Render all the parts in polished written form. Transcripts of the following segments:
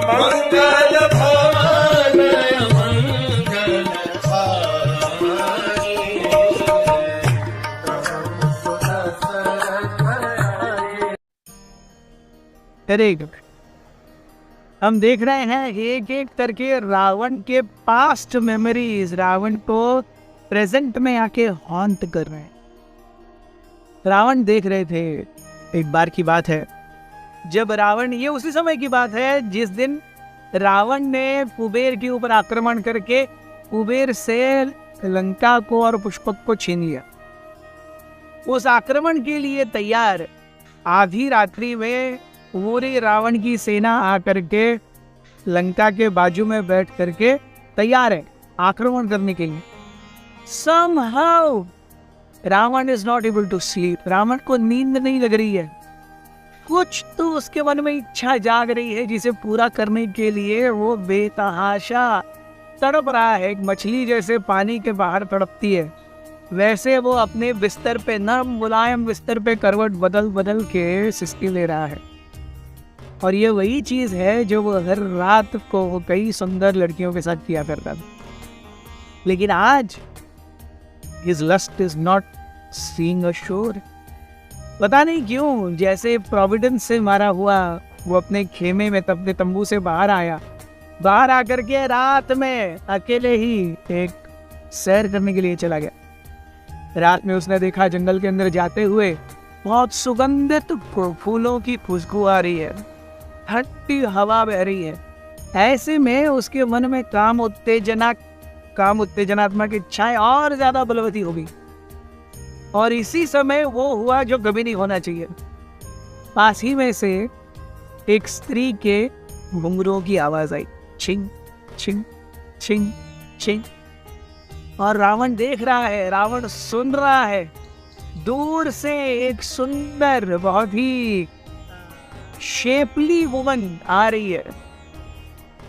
मंगल भवन मंगल हारी। अरे हम देख रहे हैं एक एक करके रावण के पास्ट मेमोरीज रावण को प्रेजेंट में आके हॉन्ट कर रहे हैं। रावण देख रहे थे, एक बार की बात है जब रावण, ये उसी समय की बात है जिस दिन रावण ने कुबेर के ऊपर आक्रमण करके कुबेर से लंका को और पुष्पक को छीन लिया। उस आक्रमण के लिए तैयार आधी रात्रि में पूरे रावण की सेना आकर के लंका के बाजू में बैठ करके तैयार है आक्रमण करने के लिए। Somehow Ravan is not able to sleep. Ravan को नींद नहीं लग रही है, कुछ तो उसके मन में इच्छा जाग रही है जिसे पूरा करने के लिए वो बेतहाशा तड़प रहा है। एक मछली जैसे पानी के बाहर तड़पती है, वैसे वो अपने बिस्तर पे, नरम मुलायम बिस्तर पे करवट बदल बदल के सिसकी ले रहा है। और ये वही चीज है जो वो हर रात को कई सुंदर लड़कियों के साथ किया करता था। लेकिन आज his lust is not seeing a shore। पता नहीं क्यों, जैसे प्रोविडेंस से मारा हुआ वो अपने खेमे में, अपने तंबू से बाहर आया। बाहर आकर के रात में अकेले ही एक सैर करने के लिए चला गया। रात में उसने देखा जंगल के अंदर जाते हुए बहुत सुगंधित फूलों की खुशबू आ रही है, ठंडी हवा बह रही है। ऐसे में उसके मन में काम उत्तेजनात्मक इच्छाएं और ज्यादा बलवती हो गई। और इसी समय वो हुआ जो कभी नहीं होना चाहिए। पास ही में से एक स्त्री के घुंघरूओं की आवाज आई, छिंग छिंग छिंग छिंग। और रावण देख रहा है, रावण सुन रहा है। दूर से एक सुंदर, बहुत ही शेपली वुमन आ रही है।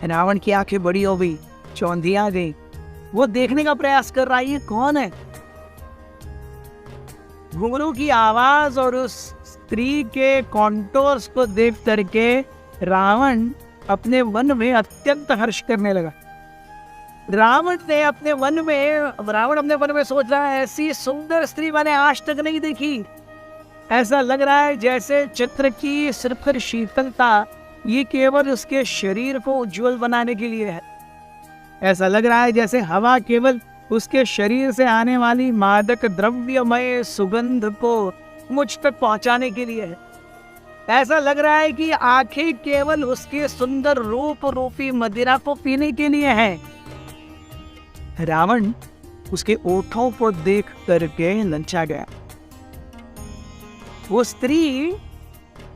रावण की आंखें बड़ी हो गई, चौंधी आ गई। वो देखने का प्रयास कर रहा है ये कौन है। घुंघरू की आवाज और उस स्त्री के कॉन्टोर्स को देख करके रावण अपने मन में अत्यंत हर्ष करने लगा। रावण अपने मन में सोच रहा है, ऐसी सुंदर स्त्री मैंने आज तक नहीं देखी। ऐसा लग रहा है जैसे चित्र की सिर्फ शीतलता ये केवल उसके शरीर को उज्जवल बनाने के लिए है। ऐसा लग रहा है जैसे हवा केवल उसके शरीर से आने वाली मादक द्रव्यमय सुगंध को मुझ तक पहुंचाने के लिए है। ऐसा लग रहा है कि आंखें केवल उसके सुंदर रूप रूपी मदिरा को पीने के लिए हैं। रावण उसके ओठों को देख करके ललचा गया। वो स्त्री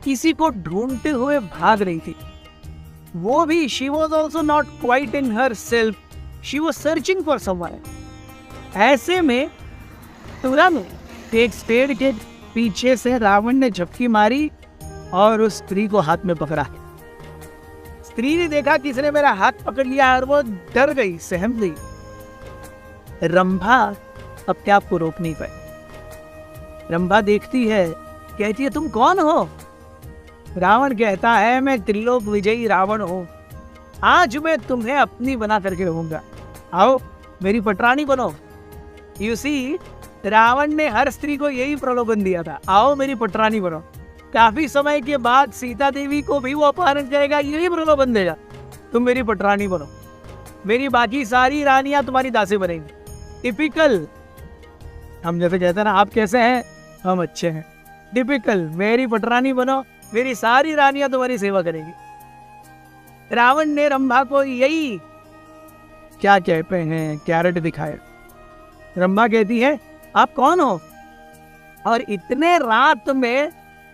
किसी को ढूंढते हुए भाग रही थी। वो भी she was also not quite in herself, she was searching for someone। ऐसे में तुरंत एक पेड़ के पीछे से रावण ने झपकी मारी और उस स्त्री को हाथ में पकड़ा। स्त्री ने देखा किसने मेरा हाथ पकड़ लिया और वो डर गई, सहम गई। रंभा अपने आप को रोक नहीं पाई। रंभा देखती है, कहती है तुम कौन हो। रावण कहता है मैं त्रिलोक विजयी रावण हूं, आज मैं तुम्हें अपनी बना करके रहूंगा, आओ मेरी पटरानी बनो। यू सी, रावण ने हर स्त्री को यही प्रलोभन दिया था, आओ मेरी पटरानी बनो। काफी समय के बाद सीता देवी को भी वो अपहरण करेगा, यही प्रलोभन देगा, तुम मेरी पटरानी बनो, मेरी बाकी सारी रानियां तुम्हारी दासी बनेंगी। टिपिकल, हम जैसे कहते हैं ना आप कैसे हैं, हम अच्छे हैं। टिपिकल, मेरी पटरानी बनो, मेरी सारी रानियां तुम्हारी सेवा करेंगी। रावण ने रंभा को यही क्या कहते हैं कैरेट दिखाया। रंभा कहती है आप कौन हो और इतने रात में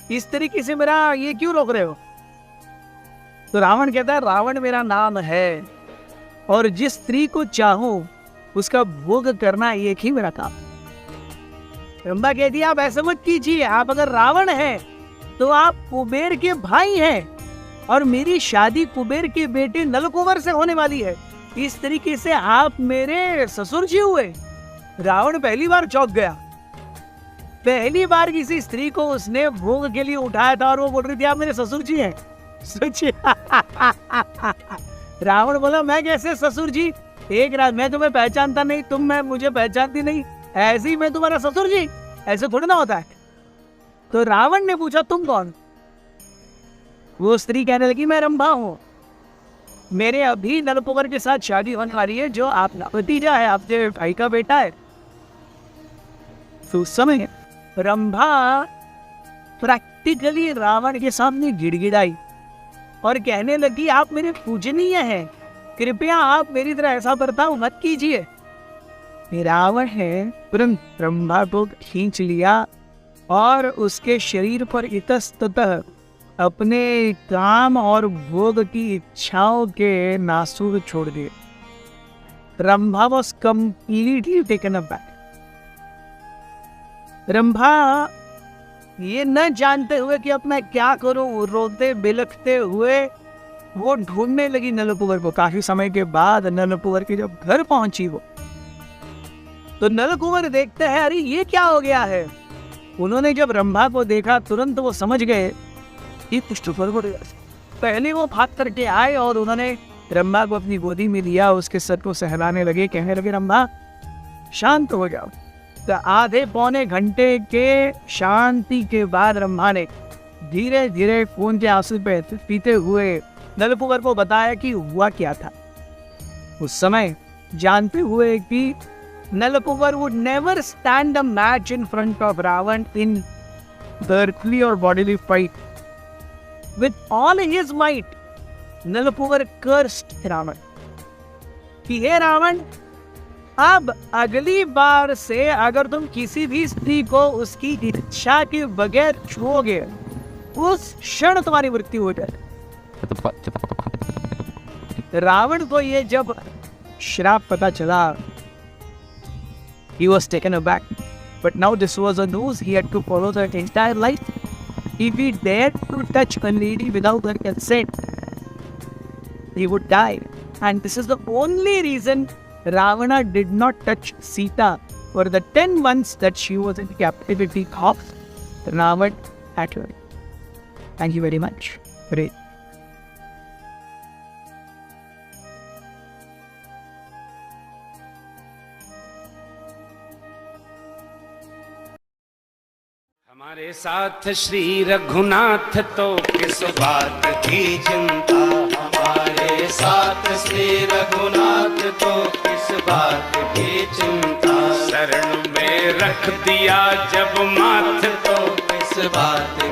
इस तरीके से मेरा ये क्यों रोक रहे हो। तो रावण कहता है रावण मेरा नाम है और जिस स्त्री को चाहूं उसका भोग करना एक ही मेरा काम। रंभा कहती है आप ऐसा मत कीजिए, आप अगर रावण हैं तो आप कुबेर के भाई हैं और मेरी शादी कुबेर के बेटे नलकुबर से होने वाली है, इस तरीके से आप मेरे ससुर जी हुए। रावण पहली बार चौंक गया। पहली बार किसी स्त्री को उसने भोग के लिए उठाया था और वो बोल रही थी आप मेरे ससुर जी हैं। सोचिए। रावण बोला मैं कैसे ससुर जी, एक रात मैं तुम्हें पहचानता नहीं, तुम मैं मुझे पहचानती नहीं, ऐसे ही मैं तुम्हारा ससुर जी, ऐसे थोड़ी ना होता है। तो रावण ने पूछा तुम कौन? वो स्त्री कहने लगी मैं रंभा हूं, मेरे अभी नलकुबर के साथ शादी होने वाली है, जो आपका भतीजा है, आपके भाई का बेटा है। तो उस समय रंभा प्रैक्टिकली रावण के सामने गिड़गिड़ाई और कहने लगी आप मेरे पूजनीय हैं, कृपया आप मेरी तरह ऐसा बर्ताव मत कीजिए। रावण है तुरंत रंभा को खींच लिया और उसके शरीर पर इतस्ततः अपने काम और भोग की इच्छाओं के नासूर छोड़ दिए। Rambha was completely taken aback. Rambha ये न जानते हुए कि अब मैं क्या करूं, रोते बिलखते हुए वो ढूंढने लगी नलकुबर को। काफी समय के बाद नलकुबर के जब घर पहुंची वो, तो नलकुबर देखते हैं अरे ये क्या हो गया है। उन्होंने जब रंभा को देखा तुरंत वो समझ गए कि कुछ तो गड़बड़ है। पहले वो भाग करके आए और उन्होंने रंभा को अपनी गोदी में लिया, उसके सर को सहलाने लगे, कहने लगे रंभा शांत हो जाओ। तो आधे पौने घंटे के शांति के बाद रंभा ने धीरे धीरे खून के आंसू पे पीते हुए नलकुबर को बताया कि हुआ क्या था। उस समय जानते हुए कि Nalakubara would never stand a match in front of Ravan in the earthly or bodily fight. With all his might, Nalakubara cursed Ravan कि हे रावण, अब अगली बार से अगर तुम किसी भी स्त्री को उसकी इच्छा के बगैर छुओगे, उस क्षण तुम्हारी मृत्यु हो जाए। रावण को ये जब श्राप पता चला, he was taken aback. But now this was a news he had to follow that entire life. If he dared to touch a lady without her consent, he would die. And this is the only reason Ravana did not touch Sita for the 10 months that she was in captivity of Ravan at her. Thank you very much. Great. हमारे साथ श्री रघुनाथ तो किस बात की चिंता, हमारे साथ श्री रघुनाथ तो किस बात की चिंता, शरण में रख दिया जब माथ तो किस बात